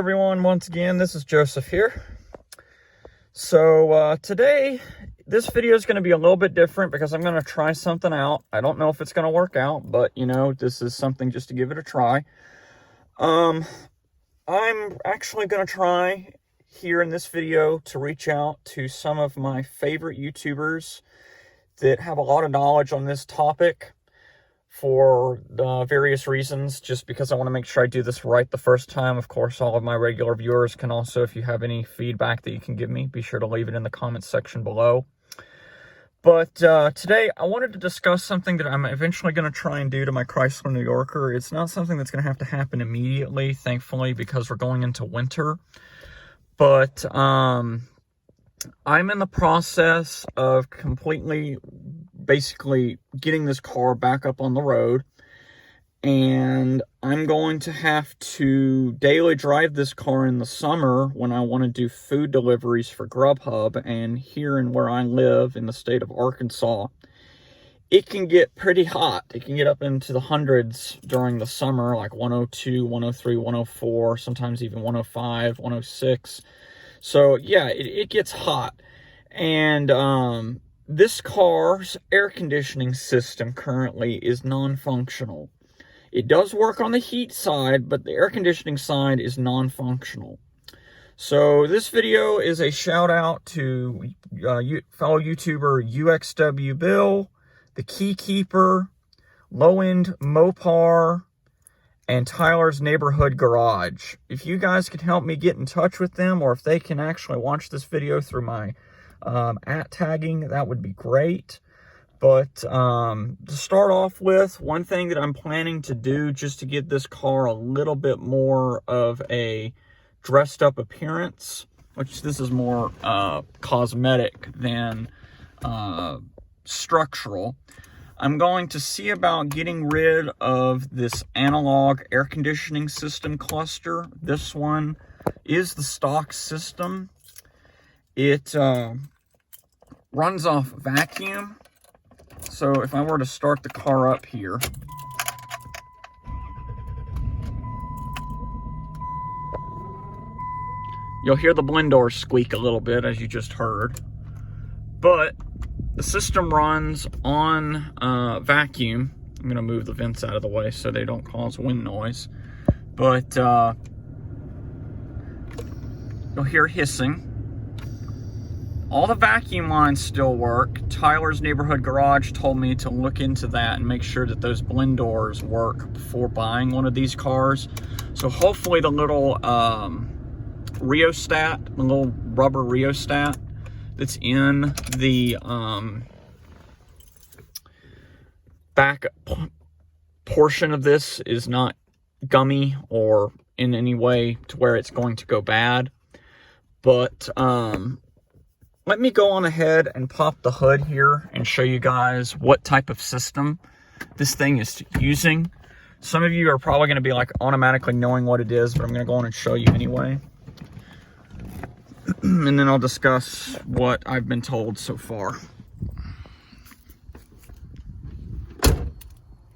Everyone, once again, this is Joseph here. So today, this video is going to be a little bit different because I'm going to try something out. I don't know if it's going to work out, but you know, this is something just to give it a try. I'm actually going to try here in this video to reach out to some of my favorite YouTubers that have a lot of knowledge on this topic for various reasons, just because I want to make sure I do this right the first time. Of course, all of my regular viewers can also, if you have any feedback that you can give me, be sure to leave it in the comments section below. But today, I wanted to discuss something that I'm eventually going to try and do to my Chrysler New Yorker. It's not something that's going to have to happen immediately, thankfully, because we're going into winter. But I'm in the process of basically getting this car back up on the road, and I'm going to have to daily drive this car in the summer when I want to do food deliveries for Grubhub. And here in where I live in the state of Arkansas, it can get pretty hot. It can get up into the hundreds during the summer, like 102, 103, 104, sometimes even 105, 106. So yeah, it gets hot. And this car's air conditioning system currently is non-functional. It does work on the heat side, but the air conditioning side is non-functional. So this video is a shout out to fellow YouTuber UXW Bill, the Keykeeper, Low End Mopar, and Tyler's Neighborhood Garage. If you guys can help me get in touch with them, or if they can actually watch this video through my @tagging, that would be great. But to start off with, one thing that I'm planning to do just to get this car a little bit more of a dressed up appearance, which this is more cosmetic than structural, I'm going to see about getting rid of this analog air conditioning system cluster. This one is the stock system. It runs off vacuum. So if I were to start the car up here, you'll hear the blend door squeak a little bit, as you just heard. But the system runs on vacuum. I'm going to move the vents out of the way so they don't cause wind noise. But you'll hear hissing. All the vacuum lines still work. Tyler's Neighborhood Garage told me to look into that and make sure that those blend doors work before buying one of these cars. So hopefully the little rheostat, the little rubber rheostat that's in the back portion of this is not gummy or in any way to where it's going to go bad. But let me go on ahead and pop the hood here and show you guys what type of system this thing is using. Some of you are probably going to be like automatically knowing what it is, but I'm going to go on and show you anyway. And then I'll discuss what I've been told so far.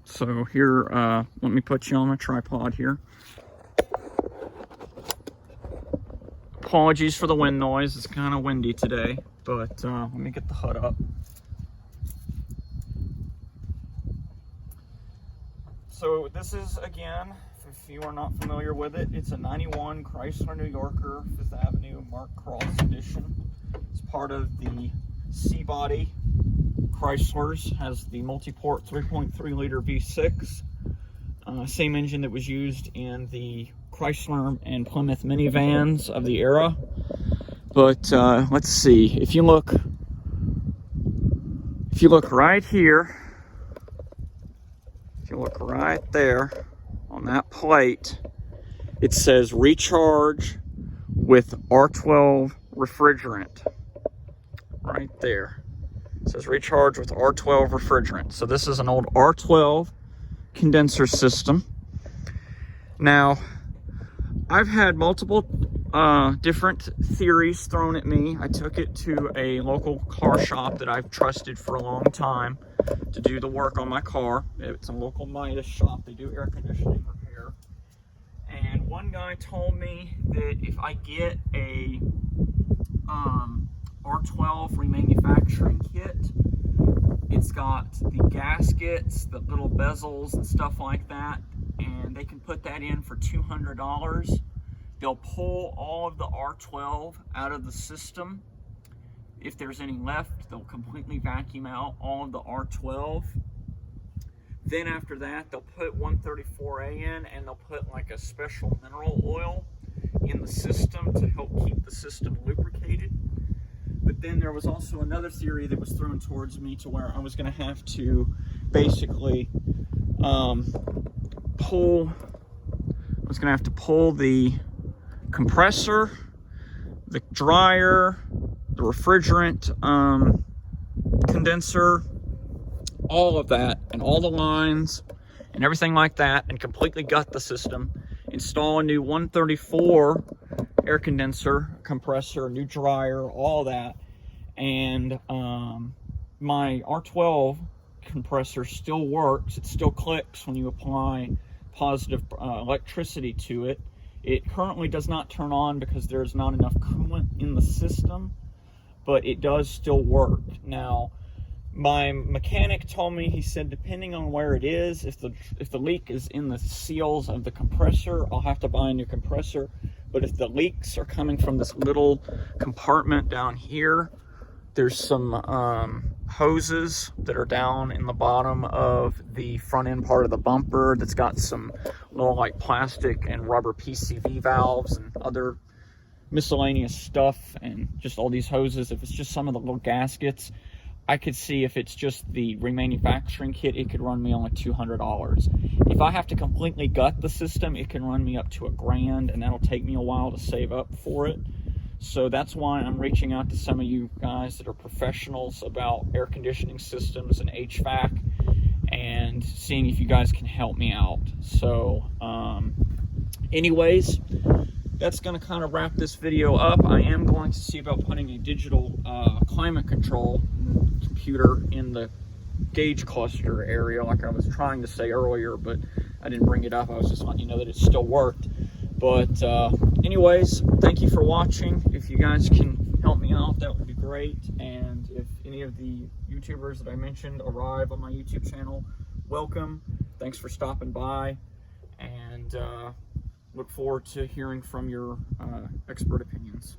So here, let me put you on a tripod here. Apologies for the wind noise. It's kind of windy today, but let me get the hood up. So this is, again, if you are not familiar with it, it's a 91 Chrysler New Yorker 5th Avenue Mark Cross Edition. It's part of the C-Body Chryslers, has the multi-port 3.3 liter V6. Same engine that was used in the Chrysler and Plymouth minivans of the era. But let's see, if you look right here, if you look right there on that plate, it says recharge with R12 refrigerant. Right there. It says recharge with R12 refrigerant. So this is an old R12 condenser system. Now, I've had multiple different theories thrown at me. I took it to a local car shop that I've trusted for a long time to do the work on my car. It's a local Midas shop. They do air conditioning repair. And one one guy told me that if I get a R12 remanufacturing kit, it's got the gaskets, the little bezels and stuff like that, and they can put that in for $200. They'll pull all of the R12 out of the system. If there's any left, they'll completely vacuum out all of the R12. Then after that, they'll put 134A in, and they'll put like a special mineral oil in the system to help keep the system lubricated. But then there was also another theory that was thrown towards me to where I was going to have to basically pull the compressor, the dryer, the refrigerant condenser, all of that, and all the lines and everything like that, and completely gut the system, install a new 134 air condenser, compressor, new dryer, all that. And my R12 compressor still works. It still clicks when you apply positive electricity to it. It currently does not turn on because there's not enough coolant in the system, but it does still work. Now, my mechanic told me, he said, depending on where it is, if the leak is in the seals of the compressor, I'll have to buy a new compressor. But if the leaks are coming from this little compartment down here, there's some hoses that are down in the bottom of the front end part of the bumper that's got some little like plastic and rubber PCV valves and other miscellaneous stuff, and just all these hoses. If it's just some of the little gaskets, I could see if it's just the remanufacturing kit, it could run me only $200. If I have to completely gut the system, it can run me up to $1,000, and that'll take me a while to save up for it. So that's why I'm reaching out to some of you guys that are professionals about air conditioning systems and HVAC, and seeing if you guys can help me out. So anyways, that's going to kind of wrap this video up. I am going to see about putting a digital climate control computer in the gauge cluster area, like I was trying to say earlier, but I didn't bring it up. I was just letting you know that it still worked. But anyways, thank you for watching. If you guys can help me out, that would be great. And if any of the YouTubers that I mentioned arrive on my YouTube channel, welcome. Thanks for stopping by, and look forward to hearing from your expert opinions.